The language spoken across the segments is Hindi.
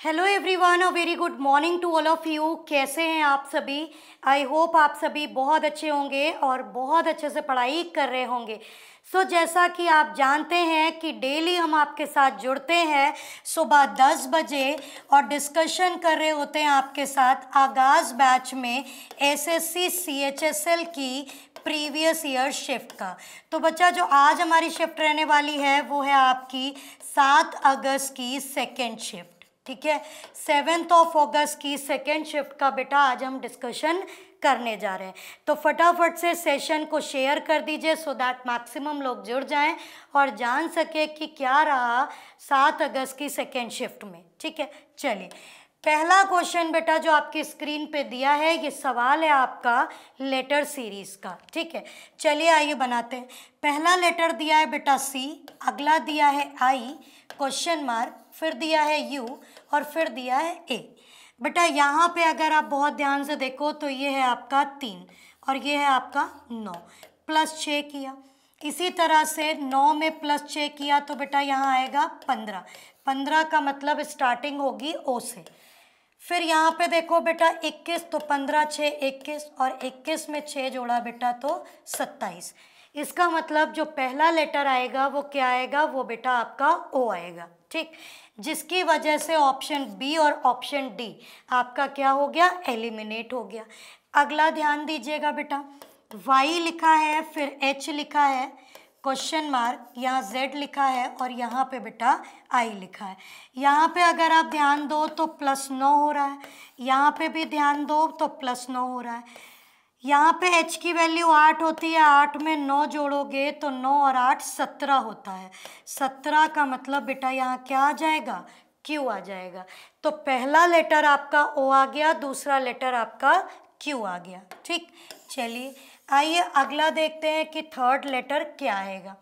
Hello everyone, a very good morning to all of you. कैसे हैं आप सभी? आई होप आप सभी बहुत अच्छे होंगे और बहुत अच्छे से पढ़ाई कर रहे होंगे। जैसा कि आप जानते हैं कि डेली हम आपके साथ जुड़ते हैं सुबह 10 बजे और डिस्कशन कर रहे होते हैं आपके साथ आगाज़ बैच में एसएससी सीएचएसएल की प्रीवियस ईयर शिफ्ट का। तो बच्चा, जो आज हमारी शिफ्ट रहने वाली है वो है आपकी 7 अगस्त की सेकेंड शिफ्ट। ठीक है, 7 अगस्त की सेकेंड शिफ्ट का बेटा आज हम डिस्कशन करने जा रहे हैं। तो फटाफट से सेशन को शेयर कर दीजिए सो दैट मैक्सिमम लोग जुड़ जाएं और जान सके कि क्या रहा 7 अगस्त की सेकेंड शिफ्ट में। ठीक है, चलिए पहला क्वेश्चन बेटा जो आपकी स्क्रीन पे दिया है, ये सवाल है आपका लेटर सीरीज का। ठीक है, चलिए आइए बनाते हैं। पहला लेटर दिया है बेटा सी, अगला दिया है आई क्वेश्चन मार्क, फिर दिया है यू और फिर दिया है ए। बेटा यहाँ पे अगर आप बहुत ध्यान से देखो तो ये है आपका 3 और ये है आपका 9, प्लस 6 किया। इसी तरह से 9 में प्लस 6 किया तो बेटा यहाँ आएगा 15। 15 का मतलब स्टार्टिंग होगी ओ से। फिर यहाँ पे देखो बेटा 21, तो 15 6 21 और 21 में 6 जोड़ा बेटा तो 27। इसका मतलब जो पहला लेटर आएगा वो क्या आएगा, वो बेटा आपका ओ आएगा। ठीक, जिसकी वजह से ऑप्शन बी और ऑप्शन डी आपका क्या हो गया, एलिमिनेट हो गया। अगला ध्यान दीजिएगा बेटा, वाई लिखा है, फिर एच लिखा है, क्वेश्चन मार्क, यहाँ z लिखा है और यहाँ पे बेटा i लिखा है। यहाँ पे अगर आप ध्यान दो तो +9 हो रहा है, यहाँ पे भी ध्यान दो तो +9 हो रहा है। यहाँ पे h की वैल्यू 8 होती है, 8 में 9 जोड़ोगे तो 9 और 8 17 होता है। 17 का मतलब बेटा यहाँ क्या आ जाएगा, q आ जाएगा। तो पहला लेटर आपका o आ गया, दूसरा लेटर आपका q आ गया। ठीक, चलिए आइए अगला देखते हैं कि थर्ड लेटर क्या आएगा।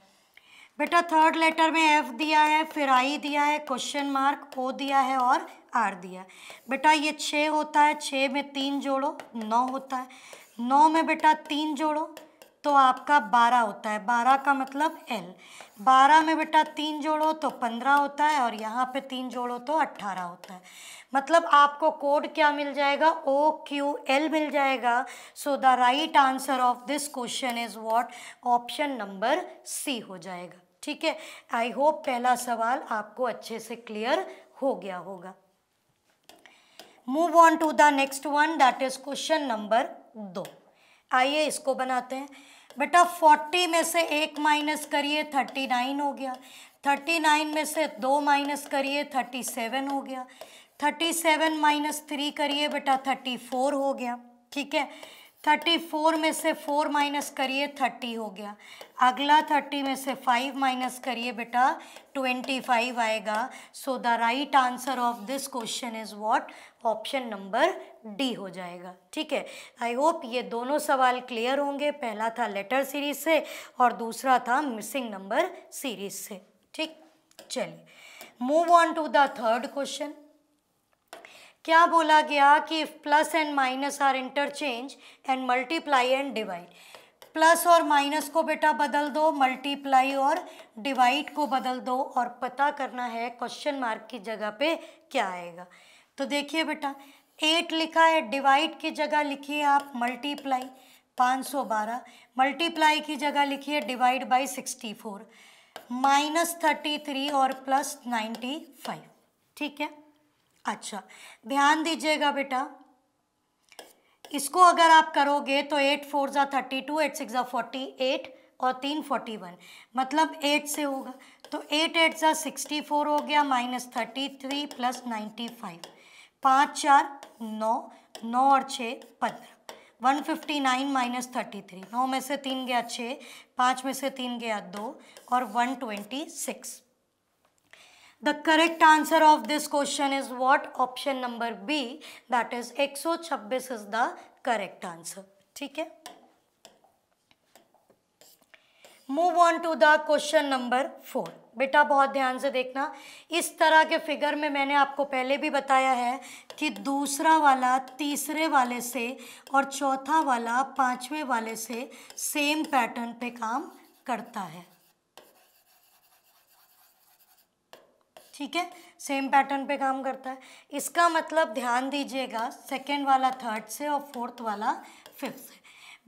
बेटा थर्ड लेटर में F दिया है, फिर I दिया है, क्वेश्चन मार्क, O दिया है और R दिया है। बेटा ये 6 होता है, 6 में 3 जोड़ो 9 होता है, 9 में बेटा 3 जोड़ो तो आपका 12 होता है, 12 का मतलब L, 12 में बेटा 3 जोड़ो तो 15 होता है और यहाँ पे 3 जोड़ो तो 18 होता है। मतलब आपको कोड क्या मिल जाएगा, OQL मिल जाएगा। So the right answer of this question is what, option number C हो जाएगा। ठीक है, आई होप पहला सवाल आपको अच्छे से क्लियर हो गया होगा। Move on to the next one, that is question number 2। आइए इसको बनाते हैं। बेटा 40 में से 1 माइनस करिए 39 हो गया, 39 में से 2 माइनस करिए 37 हो गया, 37 माइनस 3 करिए बेटा 34 हो गया। ठीक है, 34 में से 4 माइनस करिए 30 हो गया। अगला 30 में से 5 माइनस करिए बेटा 25 आएगा। सो the right answer of this question is what, option number D हो जाएगा। ठीक है, आई होप ये दोनों सवाल क्लियर होंगे। पहला था लेटर सीरीज से और दूसरा था मिसिंग नंबर सीरीज से। ठीक, चलिए move on to the third question. क्या बोला गया कि if plus and minus are interchange and multiply and divide. Plus और माइनस को बेटा बदल दो, मल्टीप्लाई और डिवाइड को बदल दो और पता करना है क्वेश्चन मार्क की जगह पे क्या आएगा। तो देखिए बेटा 8 लिखा है, डिवाइड की जगह लिखिए आप मल्टीप्लाई 512, मल्टीप्लाई की जगह लिखिए डिवाइड बाई 64, -33 और +95। ठीक है, अच्छा ध्यान दीजिएगा बेटा, इसको अगर आप करोगे तो 8 4 ज़ा 32, 8 6 ज़ा 48 और 3 41, मतलब 8 से होगा तो 8 8 ज़ा 64 हो गया, -33 +95, 5 4 9, 9 और 6 15, 159 -33, 9 में से 3 गया 6, 5 में से 3 गया 2 और 126। The correct answer of this question is what? Option number B, that is 126 is the correct answer. ठीक है, move on to the question number 4। बेटा बहुत ध्यान से देखना, इस तरह के फिगर में मैंने आपको पहले भी बताया है कि दूसरा वाला तीसरे वाले से और चौथा वाला पांचवें वाले से सेम पैटर्न पे काम करता है। ठीक है, सेम पैटर्न पे काम करता है। इसका मतलब ध्यान दीजिएगा, सेकेंड वाला थर्ड से और फोर्थ वाला फिफ्थ से।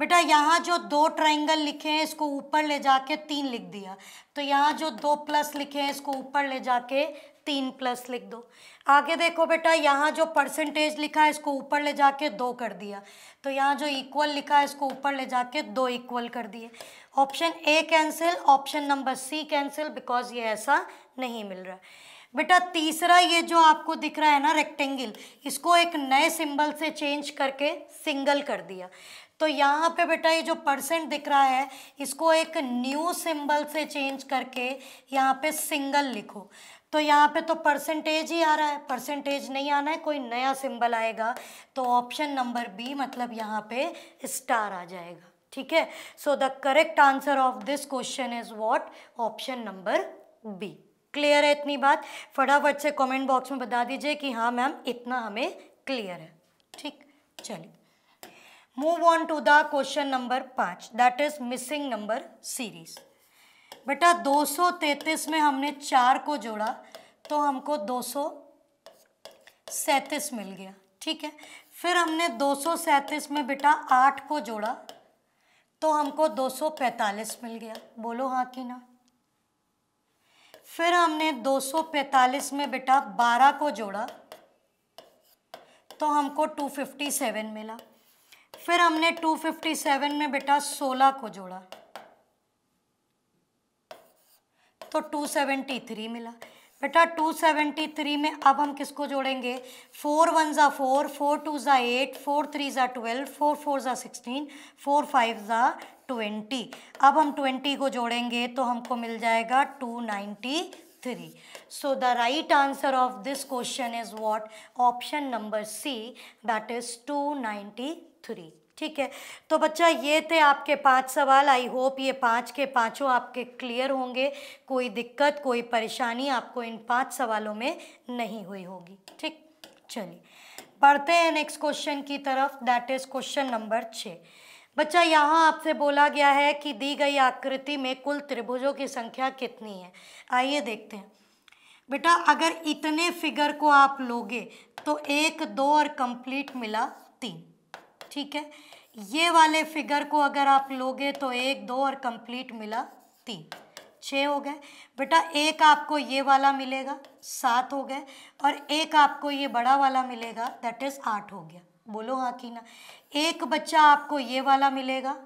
बेटा यहाँ जो दो ट्राइंगल लिखे हैं इसको ऊपर ले जाके 3 लिख दिया, तो यहाँ जो 2 प्लस लिखे हैं इसको ऊपर ले जाके 3 प्लस लिख दो। आगे देखो बेटा, यहाँ जो परसेंटेज लिखा है इसको ऊपर ले जाके 2 कर दिया, तो यहाँ जो इक्वल लिखा है इसको ऊपर ले जाके 2 इक्वल कर दिए। Option A cancel, option number C cancel, because ये ऐसा नहीं मिल रहा है। बेटा तीसरा ये जो आपको दिख रहा है ना रेक्टेंगल, इसको एक नए सिंबल से चेंज करके सिंगल कर दिया, तो यहाँ पे बेटा ये जो परसेंट दिख रहा है इसको एक न्यू सिंबल से चेंज करके यहाँ पे सिंगल लिखो, तो यहाँ पे तो परसेंटेज ही आ रहा है, परसेंटेज नहीं आना है, कोई नया सिंबल आएगा, तो ऑप्शन नंबर बी मतलब यहाँ पे स्टार आ जाएगा। ठीक है, so the correct answer of this question is what, option number B. Clear है इतनी बात? फटाफट से कमेंट बॉक्स में बता दीजिए कि हाँ मैम इतना हमें क्लियर है। ठीक, चलिए move on to the question number 5, that is missing number series. बेटा 233 में हमने 4 को जोड़ा तो हमको 237 मिल गया। ठीक है, फिर हमने 237 में बेटा 8 को जोड़ा तो हमको 245 मिल गया, बोलो हाँ कि ना। फिर हमने 245 में बेटा 12 को जोड़ा तो हमको 257 मिला। फिर हमने 257 में बेटा 16 को जोड़ा तो 273 मिला। बेटा 273 में अब हम किसको जोड़ेंगे, 4 1 ज़ा 4, 4 2 ज़ा 8, 4 3 ज़ा 12, 4 4 ज़ा 16, 4 5 ज़ा 20। अब हम 20 को जोड़ेंगे तो हमको मिल जाएगा 293। So the right answer of this question is what, option number C, that is 293। ठीक है, तो बच्चा ये थे आपके 5 सवाल। आई होप ये 5 के 5 आपके क्लियर होंगे, कोई दिक्कत कोई परेशानी आपको इन 5 सवालों में नहीं हुई होगी। ठीक, चलिए बढ़ते हैं नेक्स्ट क्वेश्चन की तरफ, दैट इज क्वेश्चन नंबर 6। बच्चा यहाँ आपसे बोला गया है कि दी गई आकृति में कुल त्रिभुजों की संख्या कितनी है। आइए देखते हैं। बेटा अगर इतने फिगर को आप लोगे तो 1 2 और कंप्लीट मिला 3। ठीक है, ये वाले फिगर को अगर आप लोगे तो 1 2 और कंप्लीट मिला 3, 6 हो गए। बेटा एक आपको ये वाला मिलेगा 7 हो गए, और एक आपको ये बड़ा वाला मिलेगा दैट इज 8 हो गया, बोलो हाँ कि ना। एक बच्चा आपको ये वाला मिलेगा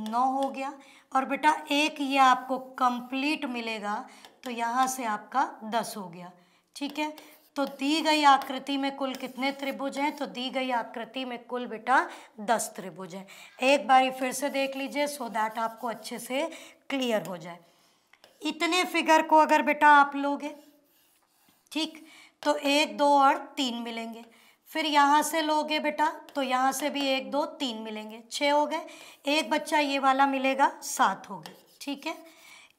9 हो गया, और बेटा एक ये आपको कंप्लीट मिलेगा तो यहाँ से आपका 10 हो गया। ठीक है, तो दी गई आकृति में कुल कितने त्रिभुज हैं, तो दी गई आकृति में कुल बेटा 10 त्रिभुज हैं। एक बारी फिर से देख लीजिए सो दैट आपको अच्छे से क्लियर हो जाए। इतने फिगर को अगर बेटा आप लोगे, ठीक, तो 1 2 और 3 मिलेंगे। फिर यहाँ से लोगे बेटा तो यहाँ से भी 1 2 3 मिलेंगे, 6 हो गए। एक बच्चा ये वाला मिलेगा 7 हो गए। ठीक है,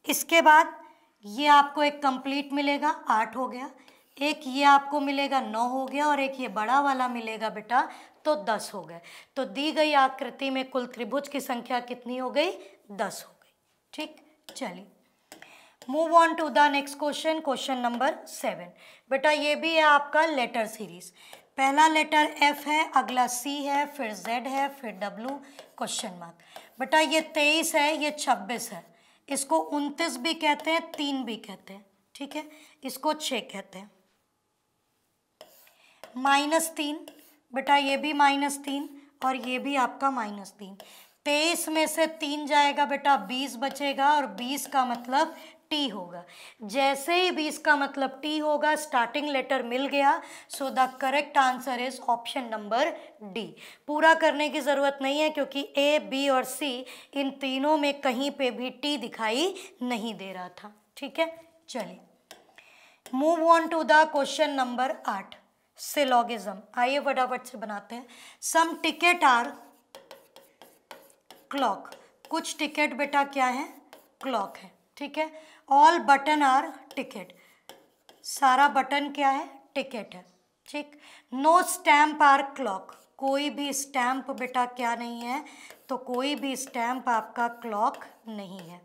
इसके बाद ये आपको एक कंप्लीट मिलेगा 8 हो गया, एक ये आपको मिलेगा 9 हो गया, और एक ये बड़ा वाला मिलेगा बेटा तो 10 हो गए। तो दी गई आकृति में कुल त्रिभुज की संख्या कितनी हो गई, 10 हो गई। ठीक, चलिए move on to the next question, question number 7। बेटा ये भी है आपका लेटर सीरीज। पहला लेटर F है, अगला C है, फिर Z है, फिर W, क्वेश्चन मार्क। बेटा ये 23 है, ये 26 है, इसको 29 भी कहते हैं, 3 भी कहते हैं। ठीक है, इसको 6 कहते हैं। -3, बेटा ये भी -3 और ये भी आपका -3। 23 में से 3 जाएगा बेटा 20 बचेगा, और 20 का मतलब T होगा। जैसे ही 20 का मतलब T होगा, स्टार्टिंग लेटर मिल गया, सो the correct answer is option number D. पूरा करने की ज़रूरत नहीं है क्योंकि A, B और C इन तीनों में कहीं पे भी T दिखाई नहीं दे रहा था। ठीक है, चलिए move on to the question number 8, syllogism. आइए फटाफट से बनाते हैं। सम टिकट आर क्लॉक, कुछ टिकट बेटा क्या है, क्लॉक है। ठीक है, ऑल बटन आर टिकट, सारा बटन क्या है, टिकट है। ठीक, नो स्टैम्प आर क्लॉक, कोई भी स्टैम्प बेटा क्या नहीं है, तो कोई भी स्टैम्प आपका क्लॉक नहीं है।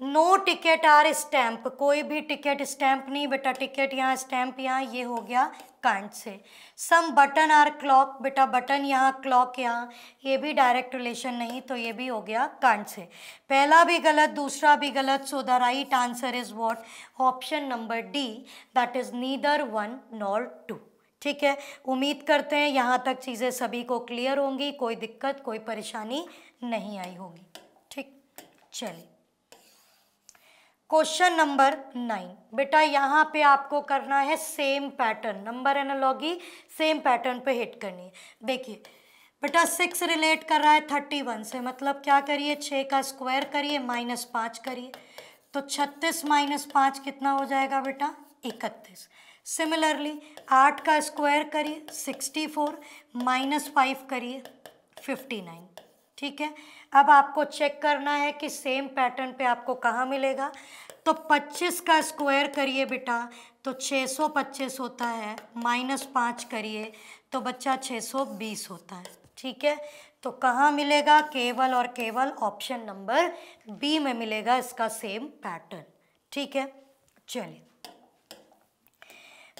नो टिकट आर स्टैम्प, कोई भी टिकट स्टैम्प नहीं बेटा, टिकट यहाँ स्टैम्प यहाँ, ये हो गया कांट से। सम बटन आर क्लॉक, बेटा बटन यहाँ क्लॉक यहाँ, ये भी डायरेक्ट रिलेशन नहीं, तो ये भी हो गया कांट से। पहला भी गलत दूसरा भी गलत, सो the right answer is what, option number D, that is neither 1 nor 2। ठीक है, उम्मीद करते हैं यहाँ तक चीज़ें सभी को क्लियर होंगी, कोई दिक्कत कोई परेशानी नहीं आई होगी। ठीक, चलिए क्वेश्चन नंबर 9, बेटा यहाँ पे आपको करना है same pattern, number analogy same pattern पे हिट करनी है। देखिए बेटा 6 रिलेट कर रहा है 31 से, मतलब क्या करिए 6 का स्क्वायर करिए -5 करिए, तो 36 -5 कितना हो जाएगा बेटा 31। सिमिलरली 8 का स्क्वायर करिए 64, -5 करिए 59। ठीक है, अब आपको चेक करना है कि सेम पैटर्न पे आपको कहाँ मिलेगा, तो 25 का स्क्वायर करिए बेटा तो 625 होता है, -5 करिए तो बच्चा 620 होता है। ठीक है, तो कहाँ मिलेगा, केवल और केवल ऑप्शन नंबर बी में मिलेगा इसका सेम पैटर्न। ठीक है, चलिए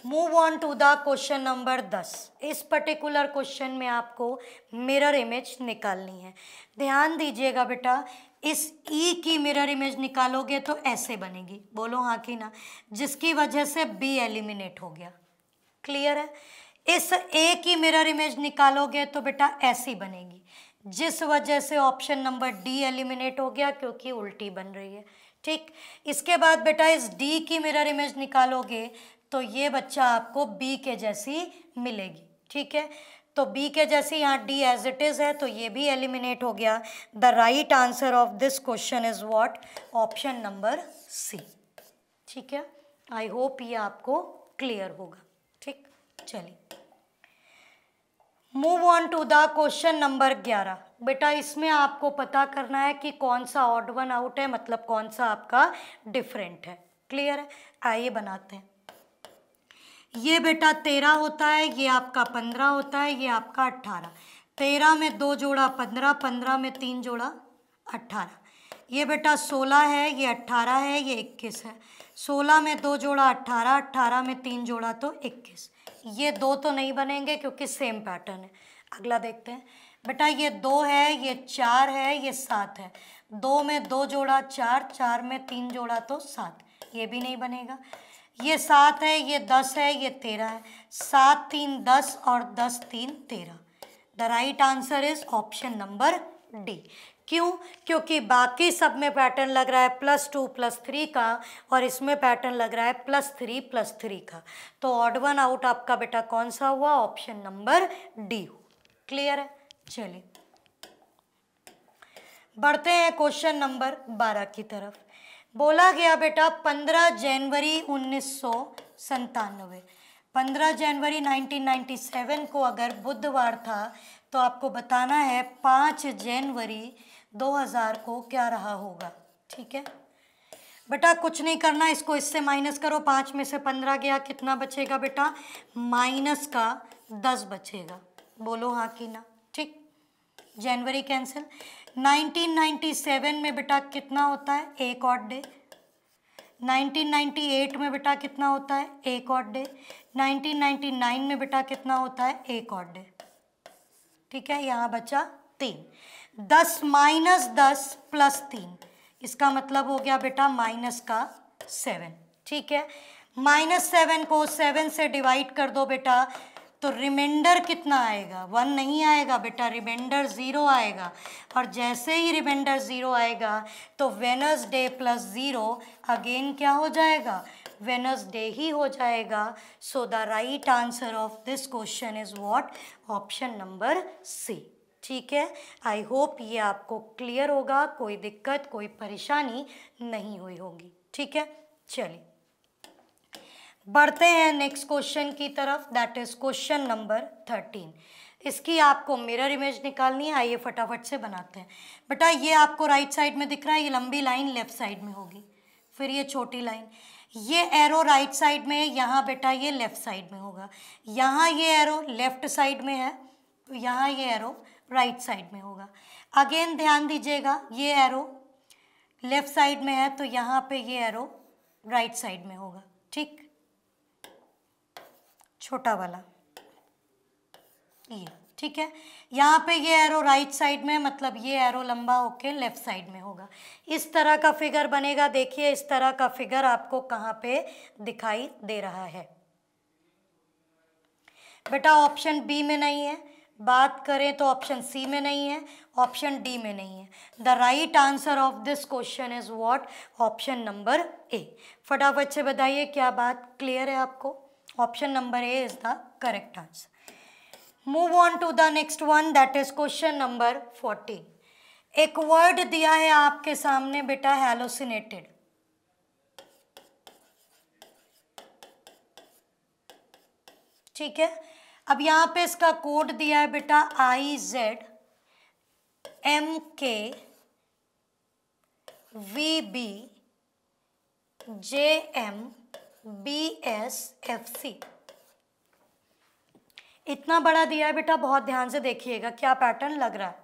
move on to the question number 10। इस पर्टिकुलर क्वेश्चन में आपको मिरर इमेज निकालनी है। ध्यान दीजिएगा बेटा, इस ई की मिरर इमेज निकालोगे तो ऐसे बनेगी, बोलो हाँ कि ना, जिसकी वजह से बी एलिमिनेट हो गया। क्लियर है। इस ए की मिरर इमेज निकालोगे तो बेटा ऐसी बनेगी, जिस वजह से ऑप्शन नंबर डी एलिमिनेट हो गया क्योंकि उल्टी बन रही है। ठीक, इसके बाद बेटा इस डी की मिरर इमेज निकालोगे तो ये बच्चा आपको बी के जैसी मिलेगी। ठीक है, तो बी के जैसी, यहाँ डी एज इट इज़ है तो ये भी एलिमिनेट हो गया। The right answer of this question is what, option number C. ठीक है, आई होप ये आपको क्लियर होगा। ठीक, चलिए move on to the question number 11। बेटा इसमें आपको पता करना है कि कौन सा ऑड वन आउट है, मतलब कौन सा आपका डिफरेंट है। क्लियर है, आइए बनाते हैं। ये बेटा 13 होता है, ये आपका 15 होता है, ये आपका 18। 13 में 2 जोड़ा 15, 15 में 3 जोड़ा 18। ये बेटा 16 है, ये 18 है, ये 21 है। 16 में 2 जोड़ा 18, 18 में 3 जोड़ा तो 21। ये 2 तो नहीं बनेंगे क्योंकि सेम पैटर्न है। अगला देखते हैं बेटा, ये 2 है, ये 4 है, ये 7 है। 2 में 2 जोड़ा 4, 4 में 3 जोड़ा तो 7, ये भी नहीं बनेगा। ये 7 है, ये 10 है, ये 13 है। 7 3 10 और 10 3 13। The right answer is option number D. क्यों? क्योंकि बाकी सब में पैटर्न लग रहा है +2 +3 का, और इसमें पैटर्न लग रहा है +3 +3 का। तो ऑड वन आउट आपका बेटा कौन सा हुआ, ऑप्शन नंबर डी हो। क्लियर है, चलिए बढ़ते हैं क्वेश्चन नंबर 12 की तरफ। बोला गया बेटा 15 जनवरी 1997, 15 जनवरी 1997 को अगर बुधवार था तो आपको बताना है 5 जनवरी 2000 को क्या रहा होगा। ठीक है बेटा, कुछ नहीं करना, इसको इससे माइनस करो, 5 में से 15 गया, कितना बचेगा बेटा, -10 बचेगा। बोलो हाँ कि ना। ठीक, जनवरी कैंसिल। 1997 में बेटा कितना होता है, एक और डे। 1998 में बेटा कितना होता है, एक और डे। 1999 में बेटा कितना होता है, एक और डे। ठीक है, यहाँ बचा 3। 10 -10 +3, इसका मतलब हो गया बेटा -7। ठीक है, -7 को 7 से डिवाइड कर दो बेटा, तो रिमाइंडर कितना आएगा, 1 नहीं आएगा बेटा, रिमाइंडर 0 आएगा। और जैसे ही रिमाइंडर 0 आएगा तो वेडनेसडे +0 अगेन क्या हो जाएगा, वेडनेसडे ही हो जाएगा। So the right answer of this question is what, option number C. ठीक है, आई होप ये आपको क्लियर होगा, कोई दिक्कत कोई परेशानी नहीं हुई होगी। ठीक है, चलिए बढ़ते हैं नेक्स्ट क्वेश्चन की तरफ, दैट इज क्वेश्चन नंबर 13। इसकी आपको मिरर इमेज निकालनी है, आइए फटाफट से बनाते हैं। बेटा ये आपको राइट साइड में दिख रहा है, ये लंबी लाइन लेफ्ट साइड में होगी, फिर ये छोटी लाइन, ये एरो राइट साइड में है, यहाँ बेटा ये लेफ्ट साइड में होगा। यहाँ ये एरो लेफ्ट साइड में है तो यहाँ ये एरो राइट साइड में होगा। अगेन ध्यान दीजिएगा, ये एरो लेफ्ट साइड में है तो यहाँ पे ये एरो राइट साइड में होगा, ठीक, छोटा वाला ये, ठीक है। यहाँ पे ये एरो राइट साइड में, मतलब ये एरो लंबा होके लेफ्ट साइड में होगा। इस तरह का फिगर बनेगा। देखिए इस तरह का फिगर आपको कहाँ पे दिखाई दे रहा है बेटा? ऑप्शन बी में नहीं है, बात करें तो ऑप्शन सी में नहीं है, ऑप्शन डी में नहीं है। The right answer of this question is what? Option number A. फटाफट से बताइए, क्या बात क्लियर है आपको? Option number A is the correct answer. Move on to the next one, that is question number 14। एक वर्ड दिया है आपके सामने बेटा, हैलोसिनेटेड। ठीक है, अब यहाँ पे इसका कोड दिया है बेटा IZMK VB JM BSFC। इतना बड़ा दिया है बेटा, बहुत ध्यान से देखिएगा क्या पैटर्न लग रहा है।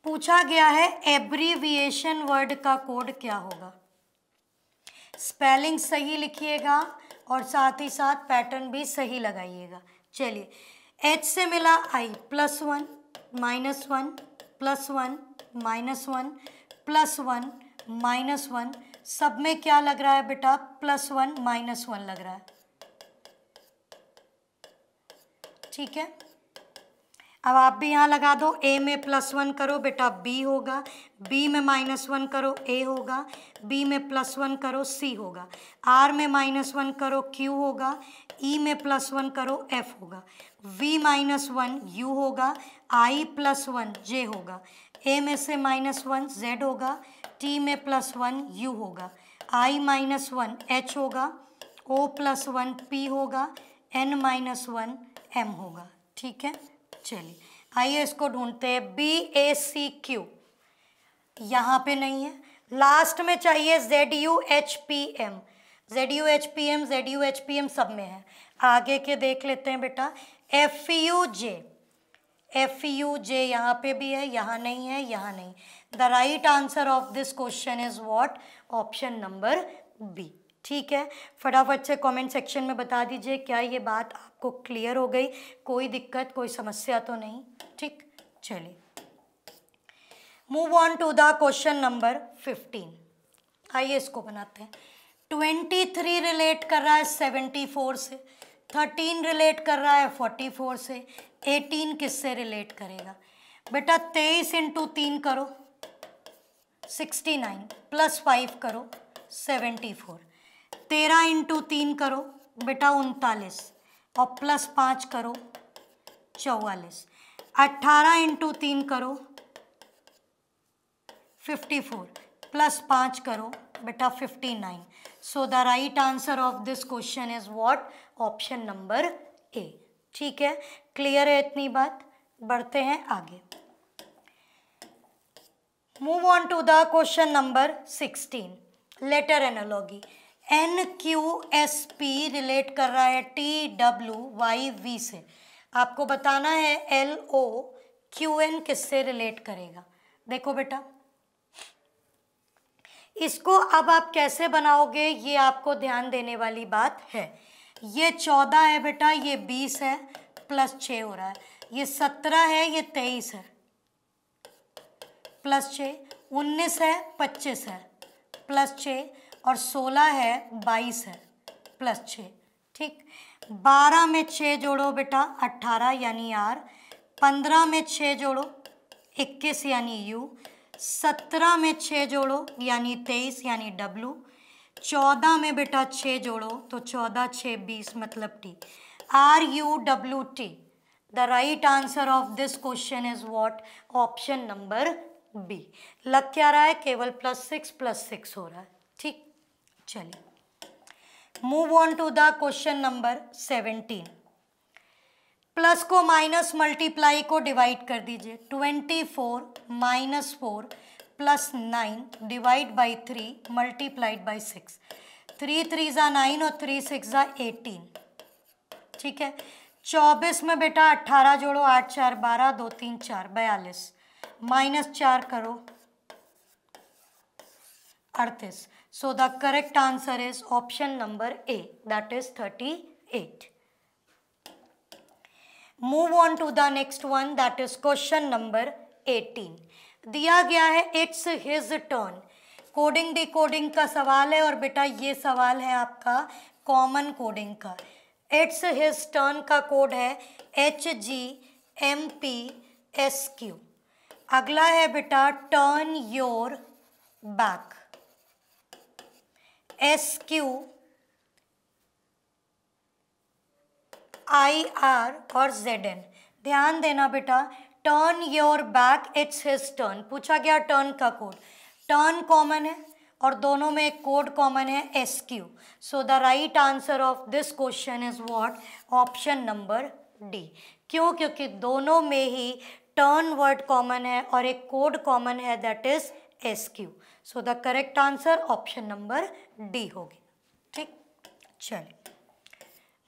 पूछा गया है एब्रीविएशन वर्ड का कोड क्या होगा। स्पेलिंग सही लिखिएगा और साथ ही साथ पैटर्न भी सही लगाइएगा। चलिए, H से मिला I, +1 -1 +1 -1 +1 -1, सब में क्या लग रहा है बेटा? +1 -1 लग रहा है, ठीक है। अब आप भी यहाँ लगा दो, A में +1 करो बेटा B होगा, B में -1 करो A होगा, B में +1 करो C होगा, R में -1 करो Q होगा, E में +1 करो F होगा, V -1 U होगा, I +1 J होगा, A में से -1 Z होगा, T में +1 U होगा, I -1 H होगा, O +1 P होगा, N -1 M होगा, ठीक है। चलिए आइए इसको ढूंढते हैं। BACQ यहाँ पे नहीं है, लास्ट में चाहिए ZUHPM। ZUHPM ZUHPM सब में है, आगे के देख लेते हैं बेटा। FUJ यहाँ पे भी है, यहाँ नहीं है, यहाँ नहीं। The right answer of this question is what? Option number B, ठीक है। फटाफट से कमेंट सेक्शन में बता दीजिए क्या ये बात आपको क्लियर हो गई, कोई दिक्कत कोई समस्या तो नहीं, ठीक। चलिए move on to the question number 15। आइए इसको बनाते हैं। 23 रिलेट कर रहा है 74 से, 13 रिलेट कर रहा है 44 से, 18 किससे रिलेट करेगा बेटा? 23 × 3 करो 69 +5 करो 74, 13 × 3 करो बेटा 39 और +5 करो 44, 18 × 3 करो 54 +5 करो बेटा 59। So the right answer of this question is what? Option number A, ठीक है। क्लियर है इतनी बात? बढ़ते हैं आगे। Move on to the question number 16। Letter analogy. NQSP relate कर रहा है TWYV से, आपको बताना है LOQN किससे रिलेट करेगा। देखो बेटा इसको अब आप कैसे बनाओगे ये आपको ध्यान देने वाली बात है। ये 14 है बेटा, ये 20 है, +6 हो रहा है, ये 17 है, ये 23 है, +6, 19 है, 25 है, +6 और 16 है, 22 है, +6, ठीक। 12 में 6 जोड़ो बेटा 18 यानी R, 15 में 6 जोड़ो 21 यानी U, 17 में 6 जोड़ो यानी 23 यानी W, 14 में बेटा 6 जोड़ो तो 14 6 20 मतलब T। RUWT। The right answer of this question is what? Option number B. लग क्या रहा है? केवल +6 हो रहा है, ठीक। चलिए move on to the question number 17। Plus को माइनस मल्टीप्लाई को डिवाइड कर दीजिए। 24 -4 +9 डिवाइड बाई 3 मल्टीप्लाइड बाई 6। 3 3 ज़ा 9 और 3 6 ज़ा 18, ठीक है। 24 में बेटा 18 जोड़ो 8 4 12 2 3 4 42, -4 करो 38. So the correct answer is option number A, that is 38. Move on to the next one, that is question number 18. दिया गया है it's his turn, coding decoding का सवाल है और बेटा ये सवाल है आपका कॉमन कोडिंग का। इट्स हिज टर्न का कोड है HGMPSQ। अगला है बेटा turn your back, SQ IR और ZN। ध्यान देना बेटा, turn your back it's his turn पूछा गया, टर्न का कोड, टर्न कॉमन है और दोनों में एक कोड कॉमन है SQ। So the right answer of this question is what, option number D. क्यों? क्योंकि दोनों में ही टर्न वर्ड कॉमन है और एक कोड कॉमन है, that is SQ। So the correct answer option number D होगी। ठीक, चलिए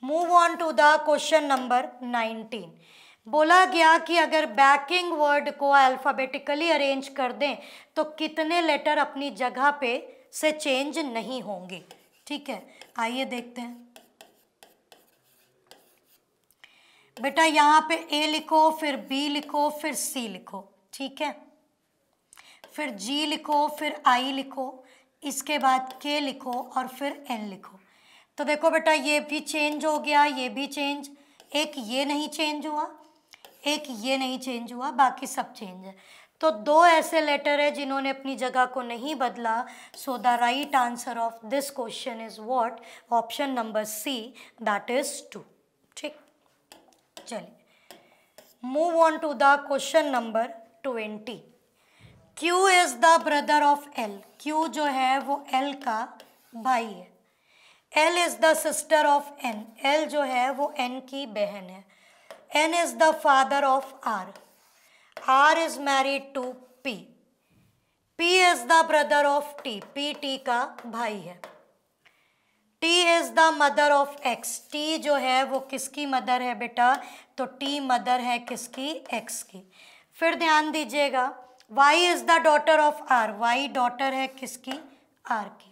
move on to the question number 19। बोला गया कि अगर बैकिंग वर्ड को अल्फ़ाबेटिकली अरेंज कर दें तो कितने लेटर अपनी जगह पे से चेंज नहीं होंगे। ठीक है, आइए देखते हैं। बेटा यहाँ पे A लिखो, फिर B लिखो, फिर C लिखो, ठीक है, फिर G लिखो, फिर I लिखो, इसके बाद K लिखो और फिर N लिखो। तो देखो बेटा ये भी चेंज हो गया, ये भी चेंज, एक ये नहीं चेंज हुआ, एक ये नहीं चेंज हुआ, बाकी सब चेंज है। तो दो ऐसे लेटर है जिन्होंने अपनी जगह को नहीं बदला। So the right answer of this question is what, option number C, that is 2। ठीक, चलिए move on to the question number 20। Q is the brother of L। Q जो है वो L का भाई है। L is the sister of N। L जो है वो N की बहन है। N is the father of R। R is married to P. P is the brother of T. P T का भाई है। T is the mother of X. T जो है वो किसकी मदर है बेटा, तो T मदर है किसकी, X की। फिर ध्यान दीजिएगा, Y is the daughter of R. Y daughter है किसकी, R की।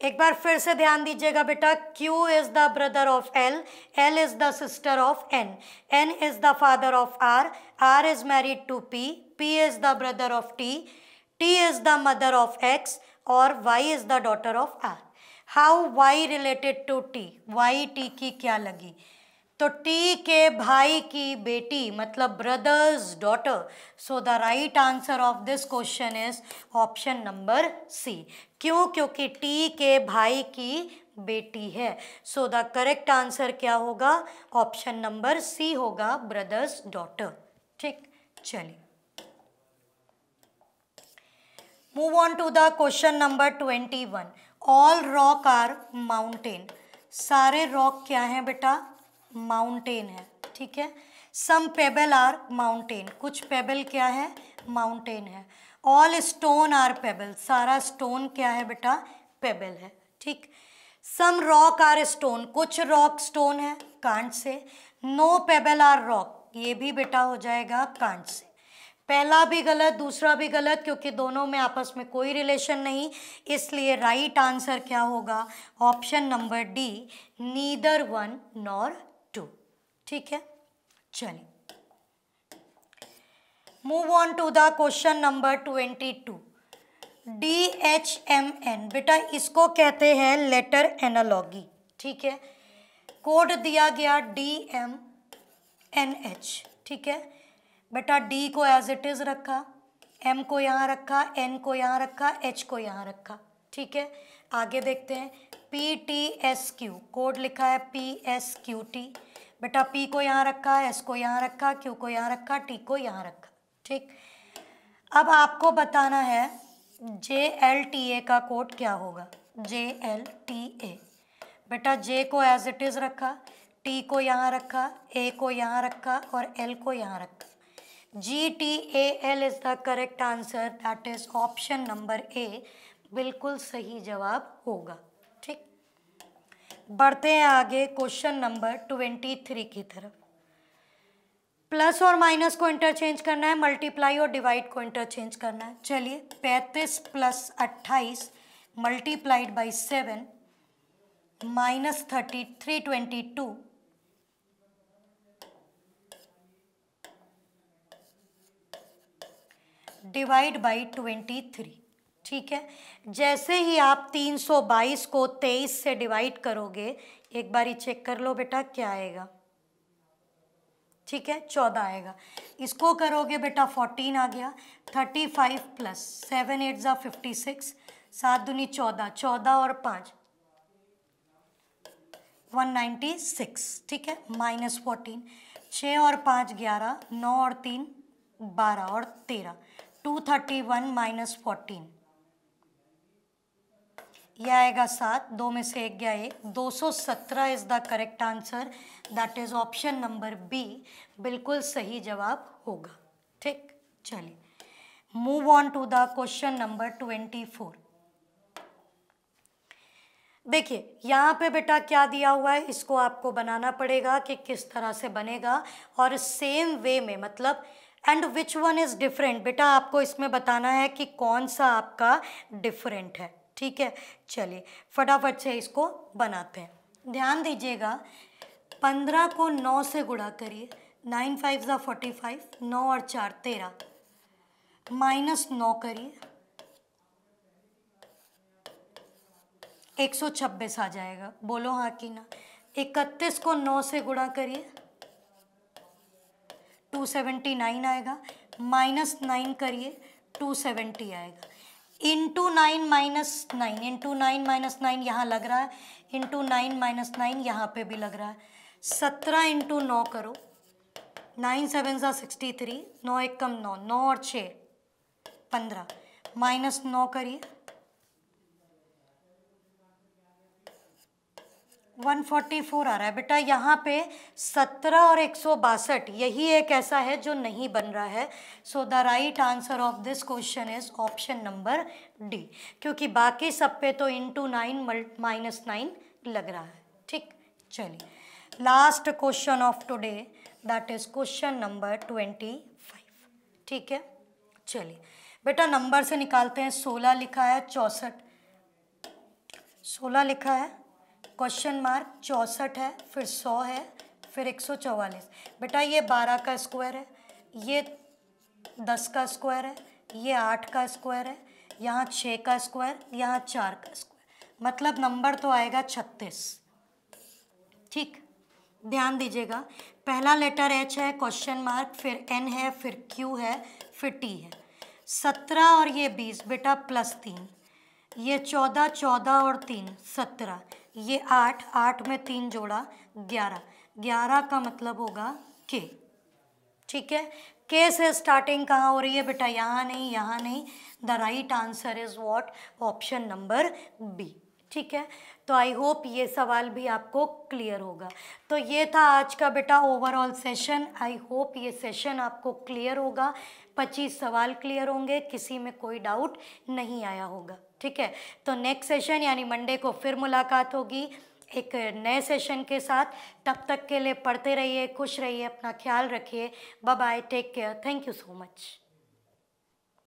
एक बार फिर से ध्यान दीजिएगा बेटा, Q is the brother of L, L is the sister of N, N is the father of R, R is married to P, P is the brother of T, T is the mother of X और Y is the daughter of R। How Y related to T, Y T की क्या लगी, तो T के भाई की बेटी मतलब brothers daughter. So the right answer of this question is option number C। क्यों? क्योंकि T के भाई की बेटी है। सो द करेक्ट आंसर क्या होगा, ऑप्शन नंबर C होगा, ब्रदर्स डॉटर। ठीक, चलिए move on to the question number 21। All rock are mountain. सारे रॉक क्या हैं बेटा, माउंटेन है। ठीक है, सम पेबल आर माउंटेन, कुछ पेबल क्या है, माउंटेन है। ऑल स्टोन आर पेबल, सारा स्टोन क्या है बेटा, पेबल है। ठीक, सम रॉक आर स्टोन, कुछ रॉक स्टोन है, can't say. No pebble are rock, ये भी बेटा हो जाएगा कांट से। पहला भी गलत, दूसरा भी गलत, क्योंकि दोनों में आपस में कोई रिलेशन नहीं, इसलिए राइट आंसर क्या होगा, option number D, neither one nor two. ठीक है, चलिए move on to the question number 22। DHMN, बेटा इसको कहते हैं लेटर एनालॉगी। ठीक है, कोड दिया गया DMNH। ठीक है बेटा, D को एज इट इज रखा, M को यहाँ रखा, N को यहाँ रखा, H को यहाँ रखा। ठीक है, आगे देखते हैं। PTSQ, कोड लिखा है PSQT। बेटा P को यहाँ रखा, S को यहाँ रखा, Q को यहाँ रखा, T को यहाँ रखा। ठीक, अब आपको बताना है JLTA का कोड क्या होगा। JLTA, बेटा J को एज इट इज रखा, T को यहाँ रखा, A को यहाँ रखा और L को यहाँ रखा। GTAL is the correct answer, that is option number A, बिल्कुल सही जवाब होगा। ठीक, बढ़ते हैं आगे क्वेश्चन नंबर 23 की तरफ। प्लस और माइनस को इंटरचेंज करना है, मल्टीप्लाई और डिवाइड को इंटरचेंज करना है। चलिए 35 plus 28 multiplied by 7 minus 322 divide by 23। ठीक है, जैसे ही आप 322 को 23 से डिवाइड करोगे, एक बारी चेक कर लो बेटा क्या आएगा। ठीक है, 14 आएगा। इसको करोगे बेटा 14 आ गया। 35 प्लस 7 8 ज़ा 56, 7 दूनी 14, 14 और 5 196। ठीक है, माइनस 14, 6 और 5 11, 9 और 3 12 और 13, 231 माइनस 14, यह आएगा 7, 2 में से 1 गया 1, 217 is the correct answer, that is option number B, बिल्कुल सही जवाब होगा। ठीक, चलिए move on to the question number 24। देखिए यहाँ पे बेटा क्या दिया हुआ है, इसको आपको बनाना पड़ेगा कि किस तरह से बनेगा, और सेम वे में मतलब and which one is different, बेटा आपको इसमें बताना है कि कौन सा आपका डिफरेंट है। ठीक है, चलिए फटाफट से इसको बनाते हैं। ध्यान दीजिएगा, 15 को 9 से गुणा करिए, 9 5 ज़ा 45, 9 और 4 13, माइनस 9 करिए, 126 आ जाएगा। बोलो हाँ कि ना। 31 को 9 से गुणा करिए, 279 आएगा, माइनस 9 करिए, 270 आएगा। इंटू 9 माइनस 9, इंटू 9 माइनस 9 यहाँ लग रहा है, इंटू 9 माइनस 9 यहाँ पे भी लग रहा है। 17 इंटू 9 करो, 9 7 ज़ा 63, 9 1 कम 9, 9 और 6 15, माइनस 9 करिए, 144 आ रहा है। बेटा यहाँ पे 17 और 162 यही एक ऐसा है जो नहीं बन रहा है। So the right answer of this question is option number D, क्योंकि बाकी सब पे तो इंटू 9 माइनस 9 लग रहा है। ठीक, चलिए last question of today, that is question number 25। ठीक है, चलिए बेटा नंबर से निकालते हैं। 16 लिखा है, 64 16 लिखा है, क्वेश्चन मार्क 64 है, फिर 100 है, फिर 144। बेटा ये 12 का स्क्वायर है, ये 10 का स्क्वायर है, ये 8 का स्क्वायर है, यहाँ 6 का स्क्वायर, यहाँ 4 का स्क्वायर, मतलब नंबर तो आएगा 36। ठीक, ध्यान दीजिएगा, पहला लेटर एच है, क्वेश्चन मार्क, फिर एन है, फिर क्यू है, फिर टी है। 17 और ये 20 बेटा प्लस 3, ये 14 14 और 3 17, ये 8 8 में 3 जोड़ा 11, 11 का मतलब होगा के। ठीक है, के से स्टार्टिंग कहाँ हो रही है बेटा, यहाँ नहीं, यहाँ नहीं। The right answer is what, option number B. ठीक है, तो आई होप ये सवाल भी आपको क्लियर होगा। तो ये था आज का बेटा ओवरऑल सेशन। आई होप ये सेशन आपको क्लियर होगा, 25 सवाल क्लियर होंगे, किसी में कोई डाउट नहीं आया होगा। ठीक है, तो नेक्स्ट सेशन यानी मंडे को फिर मुलाकात होगी एक नए सेशन के साथ। तब तक के लिए पढ़ते रहिए, खुश रहिए, अपना ख्याल रखिए। Bye bye, take care, thank you so much.